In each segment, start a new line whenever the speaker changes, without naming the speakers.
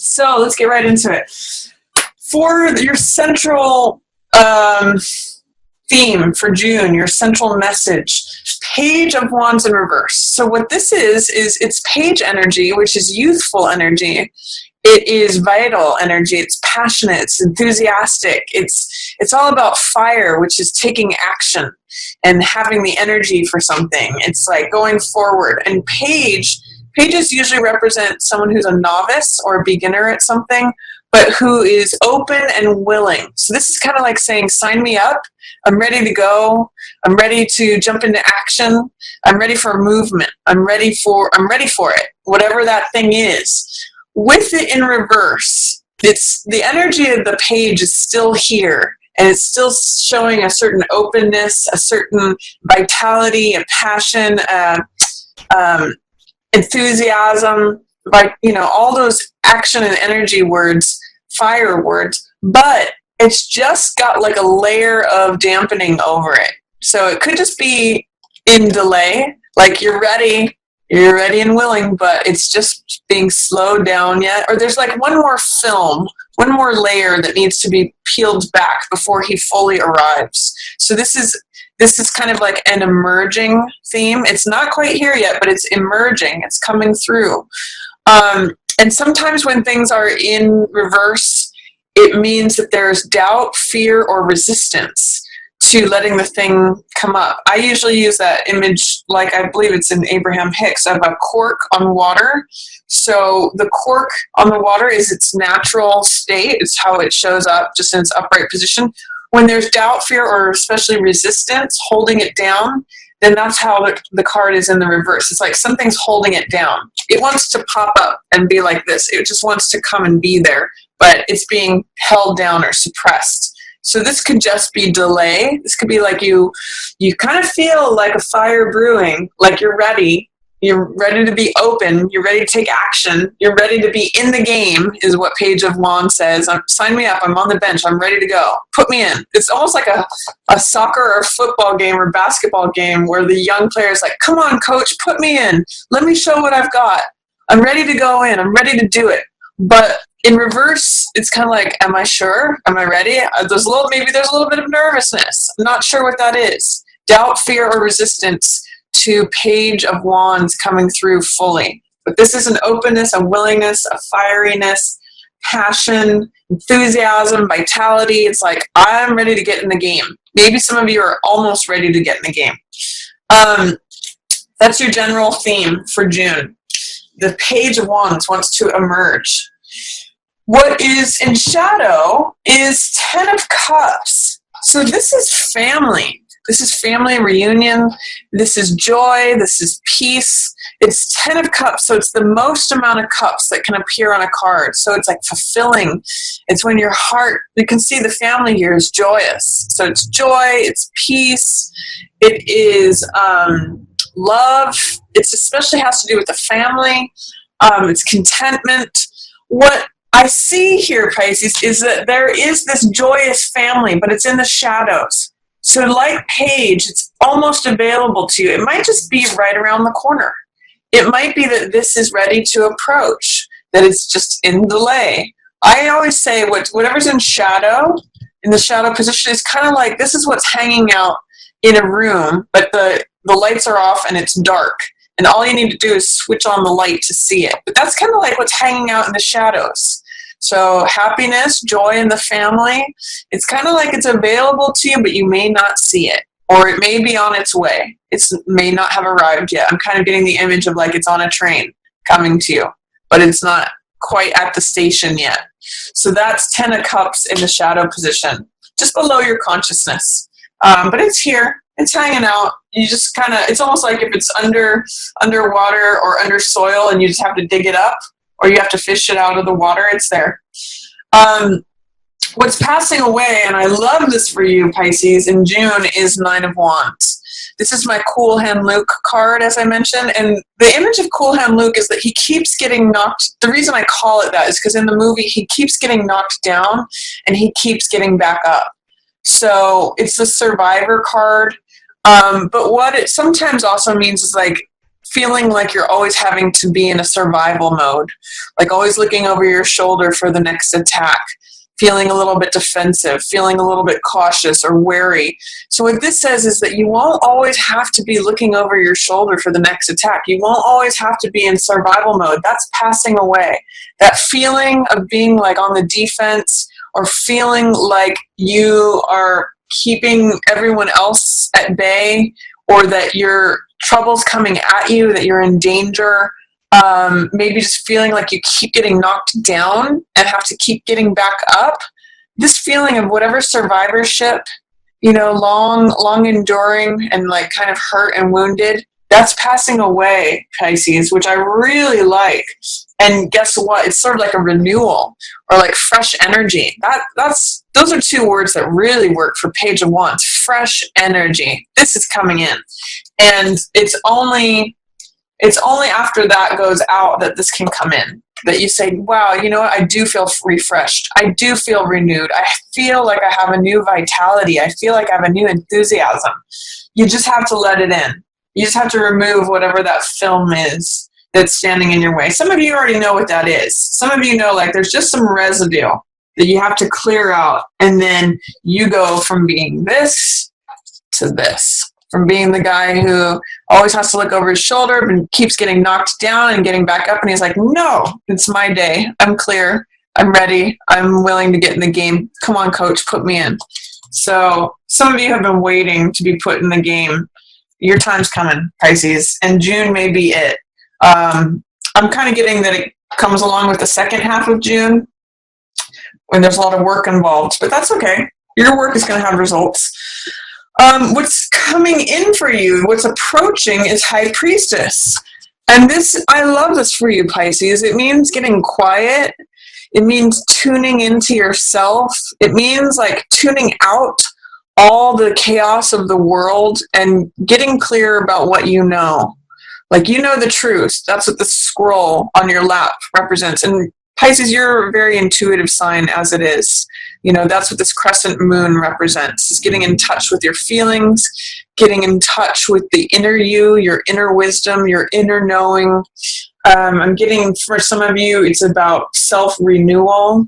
So let's get right into it. For your central theme for June, your central message, Page of Wands in reverse. So what this is it's page energy, which is youthful energy. It is vital energy. It's passionate. It's enthusiastic. It's all about fire, which is taking action and having the energy for something. It's like going forward. And pages usually represent someone who's a novice or a beginner at something, but who is open and willing. So this is kind of like saying, sign me up. I'm ready to go. I'm ready to jump into action. I'm ready for a movement. I'm ready for it, whatever that thing is. With it in reverse, it's the energy of the page is still here, and it's still showing a certain openness, a certain vitality, a passion, enthusiasm, like, all those action and energy words, fire words, but it's just got like a layer of dampening over it. So it could just be in delay, like you're ready and willing, but it's just being slowed down yet. Or there's like one more layer that needs to be peeled back before he fully arrives. So this is kind of like an emerging theme. It's not quite here yet, but it's emerging. It's coming through. And sometimes when things are in reverse, it means that there's doubt, fear, or resistance to letting the thing come up. I usually use that image, like I believe it's in Abraham Hicks, of a cork on water. So the cork on the water is its natural state. It's how it shows up, just in its upright position. When there's doubt, fear, or especially resistance holding it down, then that's how the card is in the reverse. It's like something's holding it down. It wants to pop up and be like this. It just wants to come and be there, but it's being held down or suppressed. So this could just be delay. This could be like you kind of feel like a fire brewing, like you're ready. You're ready to be open. You're ready to take action. You're ready to be in the game, is what Page of Wands says. Sign me up. I'm on the bench. I'm ready to go. Put me in. It's almost like a soccer or football game or basketball game where the young player's like, come on, coach, put me in. Let me show what I've got. I'm ready to go in. I'm ready to do it. But in reverse, it's kind of like, am I sure? Am I ready? Maybe there's a little bit of nervousness. I'm not sure what that is. Doubt, fear, or resistance to Page of Wands coming through fully. But this is an openness, a willingness, a fieriness, passion, enthusiasm, vitality. It's like, I'm ready to get in the game. Maybe some of you are almost ready to get in the game. That's your general theme for June. The Page of Wands wants to emerge. What is in shadow is Ten of Cups. So this is family. This is family reunion. This is joy. This is peace. It's Ten of Cups, so it's the most amount of cups that can appear on a card. So it's like fulfilling. It's when your heart, you can see the family here is joyous. So it's joy, it's peace, it is love. It especially has to do with the family. It's contentment. What I see here, Pisces, is that there is this joyous family, but it's in the shadows. So like Page, it's almost available to you. It might just be right around the corner. It might be that this is ready to approach, that it's just in delay. I always say whatever's in the shadow position, is kind of like this is what's hanging out in a room, but the lights are off and it's dark. And all you need to do is switch on the light to see it. But that's kind of like what's hanging out in the shadows. So happiness, joy in the family, it's kind of like it's available to you, but you may not see it. Or it may be on its way. It may not have arrived yet. I'm kind of getting the image of like it's on a train coming to you, but it's not quite at the station yet. So that's Ten of Cups in the shadow position, just below your consciousness. But it's here. It's hanging out. You just kind of, it's almost like if it's underwater or under soil and you just have to dig it up, or you have to fish it out of the water, it's there. What's passing away, and I love this for you, Pisces, in June, is Nine of Wands. This is my Cool Hand Luke card, as I mentioned, and the image of Cool Hand Luke is that he keeps getting knocked. The reason I call it that is because in the movie, he keeps getting knocked down, and he keeps getting back up. So it's the survivor card. But what it sometimes also means is like feeling like you're always having to be in a survival mode, like always looking over your shoulder for the next attack, feeling a little bit defensive, feeling a little bit cautious or wary. So what this says is that you won't always have to be looking over your shoulder for the next attack. You won't always have to be in survival mode. That's passing away. That feeling of being like on the defense or feeling like you are keeping everyone else at bay, or that your trouble's coming at you, that you're in danger, maybe just feeling like you keep getting knocked down and have to keep getting back up. This feeling of whatever survivorship, long enduring and like kind of hurt and wounded, that's passing away, Pisces, which I really like. And guess what? It's sort of like a renewal or like fresh energy. Those are two words that really work for Page of Wands. Fresh energy. This is coming in. And it's only after that goes out that this can come in. That you say, wow, you know what? I do feel refreshed. I do feel renewed. I feel like I have a new vitality. I feel like I have a new enthusiasm. You just have to let it in. You just have to remove whatever that film is that's standing in your way. Some of you already know what that is. Some of you know, like, there's just some residue that you have to clear out, and then you go from being this to this. From being the guy who always has to look over his shoulder and keeps getting knocked down and getting back up, and he's like, no, it's my day. I'm clear. I'm ready. I'm willing to get in the game. Come on, coach, put me in. So some of you have been waiting to be put in the game. Your time's coming, Pisces, and June may be it. I'm kind of getting that it comes along with the second half of June when there's a lot of work involved, but that's okay. Your work is going to have results. What's coming in for you, what's approaching, is High Priestess. And this, I love this for you, Pisces. It means getting quiet. It means tuning into yourself. It means like tuning out all the chaos of the world and getting clear about what you know. Like, you know the truth. That's what the scroll on your lap represents. And Pisces, you're a very intuitive sign as it is. That's what this crescent moon represents, is getting in touch with your feelings, getting in touch with the inner you, your inner wisdom, your inner knowing. I'm getting, for some of you, it's about self-renewal,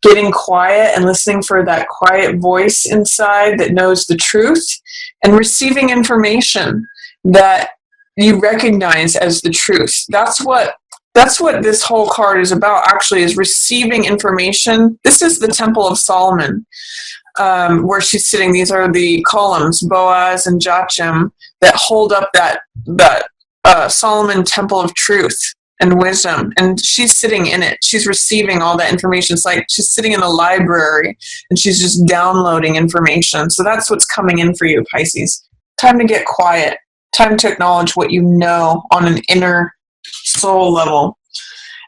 getting quiet and listening for that quiet voice inside that knows the truth, and receiving information that you recognize as the truth. That's what this whole card is about, actually, is receiving information. This is the Temple of Solomon, where she's sitting. These are the columns, Boaz and Joachim, that hold up that Solomon Temple of Truth and Wisdom. And she's sitting in it. She's receiving all that information. It's like she's sitting in a library, and she's just downloading information. So that's what's coming in for you, Pisces. Time to get quiet. Time to acknowledge what you know on an inner soul level.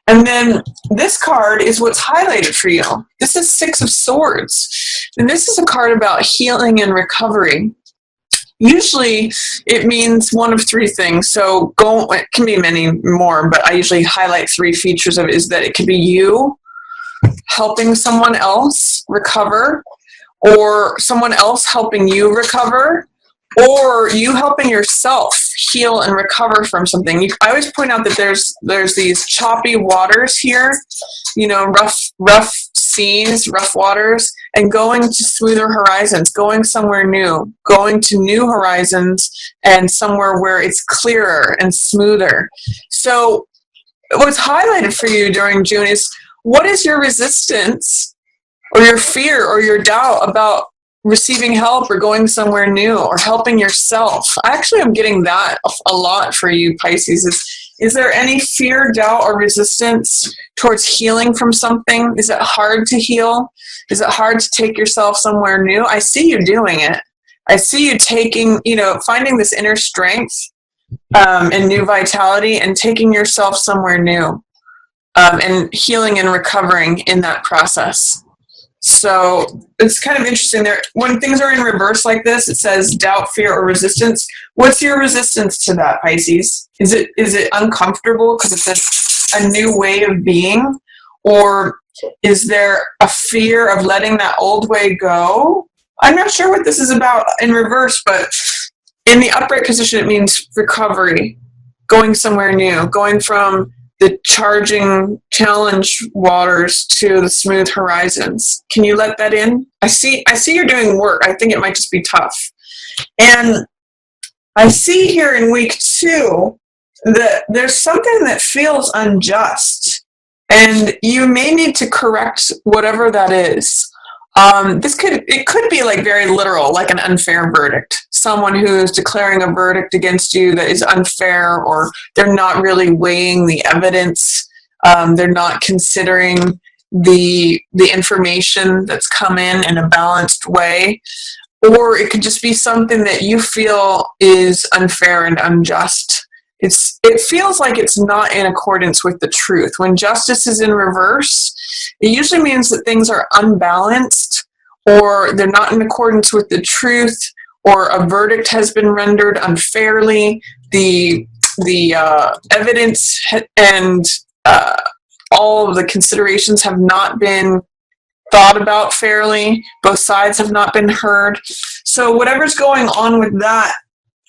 And then this card is what's highlighted for you. This is Six of Swords. And this is a card about healing and recovery. Usually it means one of three things. So it can be many more, but I usually highlight three features of it. Is that it could be you helping someone else recover, or someone else helping you recover, or you helping yourself heal and recover from something. I always point out that there's these choppy waters here, rough seas, rough waters, and going to smoother horizons, going somewhere new, going to new horizons and somewhere where it's clearer and smoother. So what's highlighted for you during June is, what is your resistance or your fear or your doubt about receiving help or going somewhere new or helping yourself? Actually, I'm getting that a lot for you, Pisces. Is there any fear, doubt, or resistance towards healing from something? Is it hard to heal? Is it hard to take yourself somewhere new? I see you doing it. I see you finding this inner strength and new vitality and taking yourself somewhere new and healing and recovering in that process. So it's kind of interesting there. When things are in reverse like this, it says doubt, fear, or resistance. What's your resistance to that, Pisces? Is it uncomfortable because it's a new way of being? Or is there a fear of letting that old way go? I'm not sure what this is about in reverse, but in the upright position, it means recovery, going somewhere new, going from the charging challenge waters to the smooth horizons. Can you let that in? I see you're doing work. I think it might just be tough. And I see here in week 2 that there's something that feels unjust, and you may need to correct whatever that is. It could be like very literal, like an unfair verdict. Someone who's declaring a verdict against you that is unfair, or they're not really weighing the evidence. They're not considering the information that's come in a balanced way. Or it could just be something that you feel is unfair and unjust. It feels like it's not in accordance with the truth. When justice is in reverse, it usually means that things are unbalanced, or they're not in accordance with the truth, or a verdict has been rendered unfairly. The evidence and all of the considerations have not been thought about fairly. Both sides have not been heard. So whatever's going on with that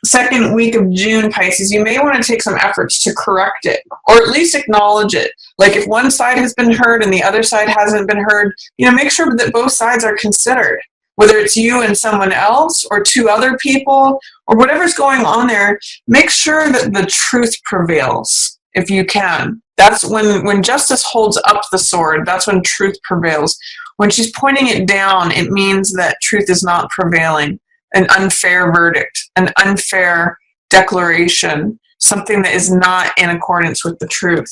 second week of June, Pisces, you may want to take some efforts to correct it, or at least acknowledge it. Like if one side has been heard and the other side hasn't been heard, make sure that both sides are considered, whether it's you and someone else or 2 other people or whatever's going on there. Make sure that the truth prevails if you can. That's when justice holds up the sword, that's when truth prevails. When she's pointing it down, it means that truth is not prevailing. An unfair verdict, an unfair declaration, something that is not in accordance with the truth.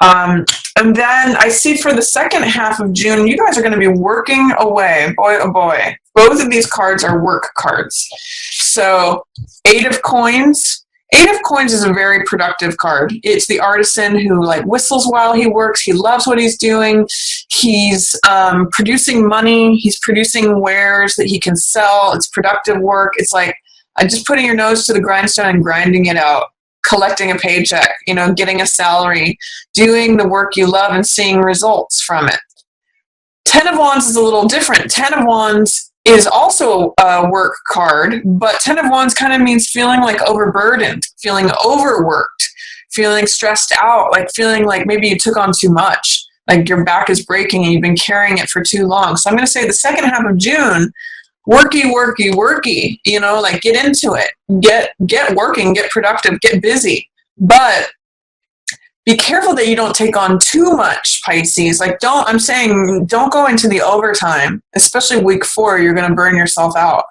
And then I see for the second half of June, you guys are going to be working away. Boy, oh boy. Both of these cards are work cards. So 8 of Coins. 8 of Coins is a very productive card. It's the artisan who whistles while he works. He loves what he's doing. He's producing money. He's producing wares that he can sell. It's productive work. It's like just putting your nose to the grindstone and grinding it out, collecting a paycheck, getting a salary, doing the work you love and seeing results from it. 10 of Wands is a little different. 10 of Wands is also a work card, but 10 of Wands kind of means feeling like overburdened, feeling overworked, feeling stressed out, feeling like maybe you took on too much, like your back is breaking and you've been carrying it for too long. So I'm going to say the second half of June, worky, get into it, get working, get productive, get busy, but be careful that you don't take on too much, Pisces. Don't go into the overtime, especially week 4, you're going to burn yourself out.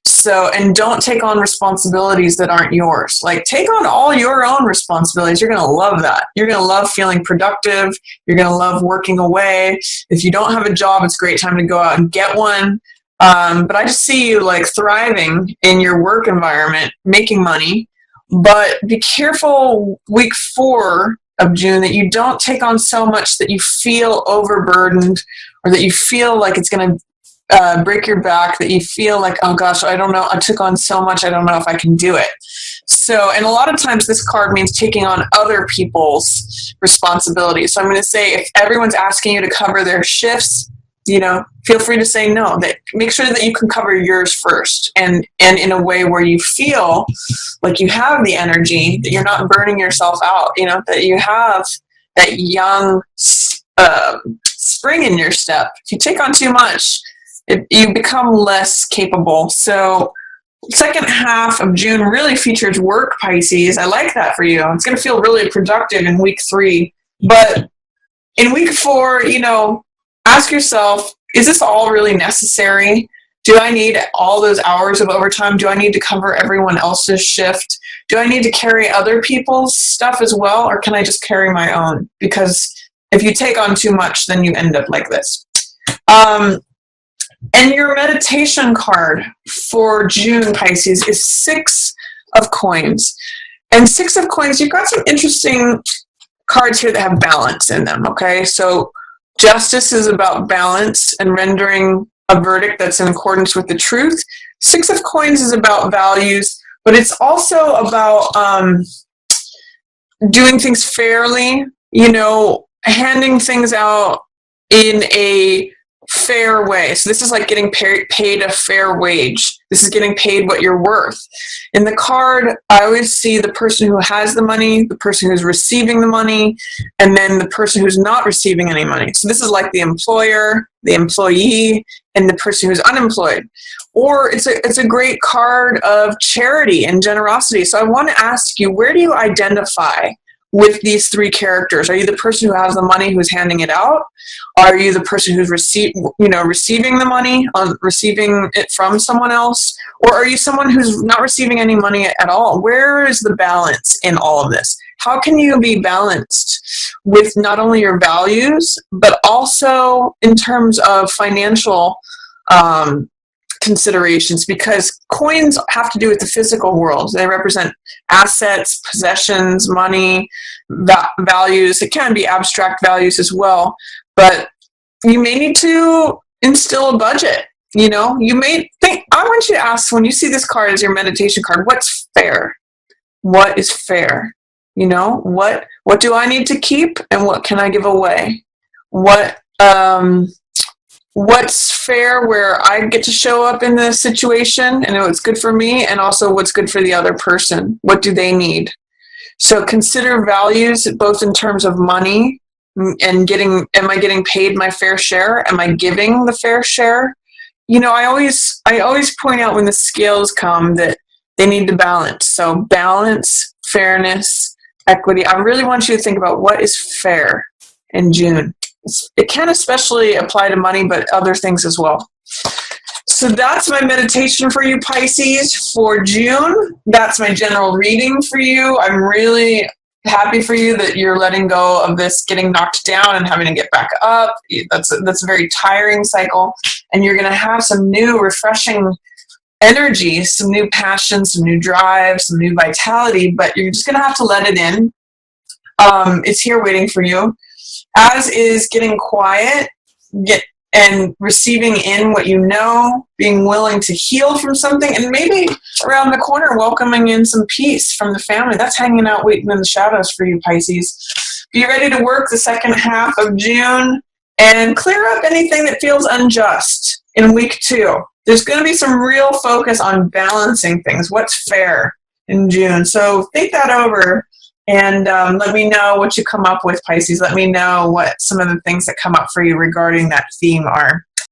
So, and don't take on responsibilities that aren't yours. Take on all your own responsibilities. You're going to love that. You're going to love feeling productive. You're going to love working away. If you don't have a job, it's a great time to go out and get one. But I just see you thriving in your work environment, making money. But be careful week 4 of June that you don't take on so much that you feel overburdened, or that you feel like it's going to break your back, that you feel like, oh gosh, I don't know, I took on so much, I don't know if I can do it. So, and a lot of times this card means taking on other people's responsibilities. So I'm going to say if everyone's asking you to cover their shifts, feel free to say no. That make sure that you can cover yours first, and in a way where you feel like you have the energy, that you're not burning yourself out, that you have that young spring in your step. If you take on too much, you become less capable. So second half of June really features work, Pisces. I like that for you. It's going to feel really productive in week 3. But in week 4, ask yourself, is this all really necessary? Do I need all those hours of overtime? Do I need to cover everyone else's shift? Do I need to carry other people's stuff as well? Or can I just carry my own? Because if you take on too much, then you end up like this. And your meditation card for June, Pisces, is 6 of Coins. And 6 of Coins, you've got some interesting cards here that have balance in them, okay? So justice is about balance and rendering a verdict that's in accordance with the truth. 6 of Coins is about values, but it's also about doing things fairly, handing things out in a fair way. So this is like getting paid a fair wage. This is getting paid what you're worth. In the card, I always see the person who has the money, the person who's receiving the money, and then the person who's not receiving any money. So this is like the employer, the employee, and the person who's unemployed. Or it's a great card of charity and generosity. So I want to ask you, where do you identify with these three characters? Are you the person who has the money, who's handing it out? Are you the person who's receiving the money, receiving it from someone else? Or are you someone who's not receiving any money at all? Where is the balance in all of this? How can you be balanced with not only your values, but also in terms of financial considerations? Because coins have to do with the physical world. They represent assets, possessions, money, values. It can be abstract values as well, but you may need to instill a budget. You may think, I want you to ask, when you see this card as your meditation card, what's fair? What is fair? What do I need to keep and what can I give away? What's fair where I get to show up in the situation and what's good for me, and also what's good for the other person. What do they need? So consider values both in terms of money and am I getting paid my fair share? Am I giving the fair share? I always point out when the scales come that they need to balance. So balance, fairness, equity. I really want you to think about what is fair in June. It can especially apply to money, but other things as well. So that's my meditation for you, Pisces, for June. That's my general reading for you. I'm really happy for you that you're letting go of this getting knocked down and having to get back up. That's a very tiring cycle. And you're going to have some new, refreshing energy, some new passion, some new drive, some new vitality, but you're just going to have to let it in. It's here waiting for you. As is getting quiet, and receiving in what you know, being willing to heal from something, and maybe around the corner welcoming in some peace from the family. That's hanging out waiting in the shadows for you, Pisces. Be ready to work the second half of June and clear up anything that feels unjust in week 2. There's going to be some real focus on balancing things. What's fair in June? So think that over. And let me know what you come up with, Pisces. Let me know what some of the things that come up for you regarding that theme are.